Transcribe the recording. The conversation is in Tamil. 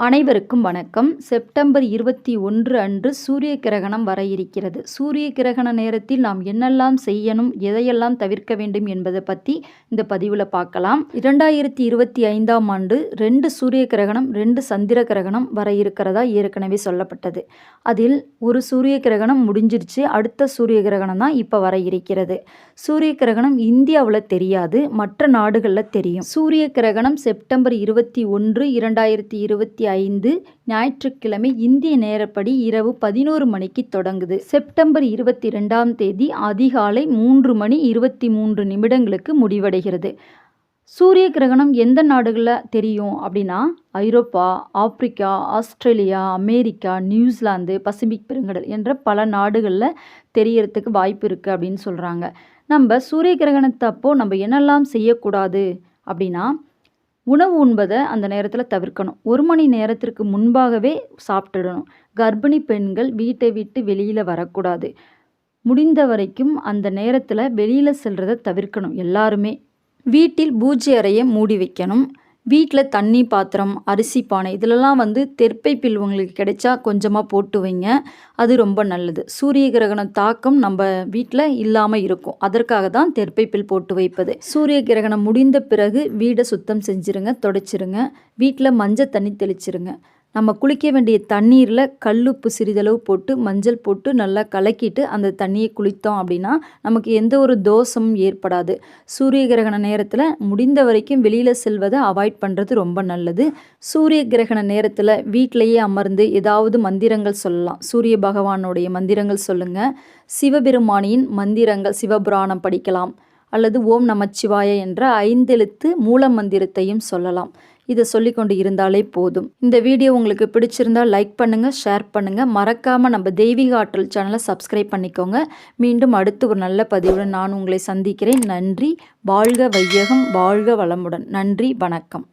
அனைவருக்கும் வணக்கம். செப்டம்பர் 21 அன்று சூரிய கிரகணம் வர இருக்கிறது. சூரிய கிரகண நேரத்தில் நாம் என்னெல்லாம் செய்யணும், எதையெல்லாம் தவிர்க்க வேண்டும் என்பதை பற்றி இந்த பதிவில் பார்க்கலாம். 2025ஆம் ஆண்டு 2 சூரிய கிரகணம் 2 சந்திர கிரகணம் வர இருக்கிறதா ஏற்கனவே சொல்லப்பட்டது. அதில் ஒரு சூரிய கிரகணம் முடிஞ்சிருச்சு, அடுத்த சூரிய கிரகணம் தான் இப்போ வர இருக்கிறது. சூரிய கிரகணம் இந்தியாவில் தெரியாது, மற்ற நாடுகளில் தெரியும். சூரிய கிரகணம் செப்டம்பர் 21, 2025 ஞாயிற்றுக்கிழமை இந்திய நேரப்படி இரவு 11 மணிக்கு தொடங்குது. செப்டம்பர் 22ஆம் தேதி அதிகாலை 3 மணி 23 நிமிடங்களுக்கு முடிவடைகிறது. சூரிய கிரகணம் எந்த நாடுகளில் தெரியும் அப்படின்னா, Europe, Africa, Australia, America, New Zealand, Pacific பெருங்கடல் என்ற பல நாடுகளில் தெரியறதுக்கு வாய்ப்பு இருக்குது அப்படின்னு சொல்கிறாங்க. நம்ம சூரிய கிரகணத்தப்போ நம்ம என்னெல்லாம் செய்யக்கூடாது அப்படின்னா, உணவு உண்பதை அந்த நேரத்தில் தவிர்க்கணும். 1 மணி நேரத்திற்கு முன்பாகவே சாப்பிட்டுடணும். கர்ப்பிணி பெண்கள் வீட்டை விட்டு வெளியில் வரக்கூடாது. முடிந்த வரைக்கும் அந்த நேரத்தில் வெளியில் செல்றதை தவிர்க்கணும். எல்லாருமே வீட்டில் பூஜை அறையை மூடி வைக்கணும். வீட்டில் தண்ணி பாத்திரம், அரிசி பானை இதிலெல்லாம் தெர்ப்பை பில் உங்களுக்கு கிடைச்சா கொஞ்சமாக போட்டு வைங்க. அது ரொம்ப நல்லது. சூரிய கிரகணம் தாக்கம் நம்ம வீட்டில் இல்லாமல் இருக்கும். அதற்காக தான் தெர்ப்பை பில் போட்டு வைப்பது. சூரிய கிரகணம் முடிந்த பிறகு வீடை சுத்தம் செஞ்சுருங்க, தொடச்சிருங்க. வீட்டில் மஞ்சள் தண்ணி தெளிச்சிருங்க. நம்ம குளிக்க வேண்டிய தண்ணீரில் கல்லுப்பு சிறிதளவு போட்டு மஞ்சள் போட்டு நல்லா கலக்கிட்டு அந்த தண்ணியை குளித்தோம் அப்படின்னா நமக்கு எந்த ஒரு தோஷமும் ஏற்படாது. சூரிய கிரகண நேரத்தில் முடிந்த வரைக்கும் வெளியில் செல்வதை அவாய்ட் பண்ணுறது ரொம்ப நல்லது. சூரிய கிரகண நேரத்தில் வீட்டிலையே அமர்ந்து ஏதாவது மந்திரங்கள் சொல்லலாம். சூரிய பகவானுடைய மந்திரங்கள் சொல்லுங்கள். சிவபெருமானியின் மந்திரங்கள் சிவபுராணம் படிக்கலாம். அல்லது ஓம் நமச்சிவாய என்ற 5 எழுத்து மூல மந்திரத்தையும் சொல்லலாம். இதை சொல்லிக்கொண்டு இருந்தாலே போதும். இந்த வீடியோ உங்களுக்கு பிடிச்சிருந்தால் லைக் பண்ணுங்கள், ஷேர் பண்ணுங்கள். மறக்காமல் நம்ம தெய்வீக ஆற்றல் சேனலை சப்ஸ்கிரைப் பண்ணிக்கோங்க. மீண்டும் அடுத்து ஒரு நல்ல பதிவுடன் நான் உங்களை சந்திக்கிறேன். நன்றி. வாழ்க வையகம், வாழ்க வளமுடன். நன்றி, வணக்கம்.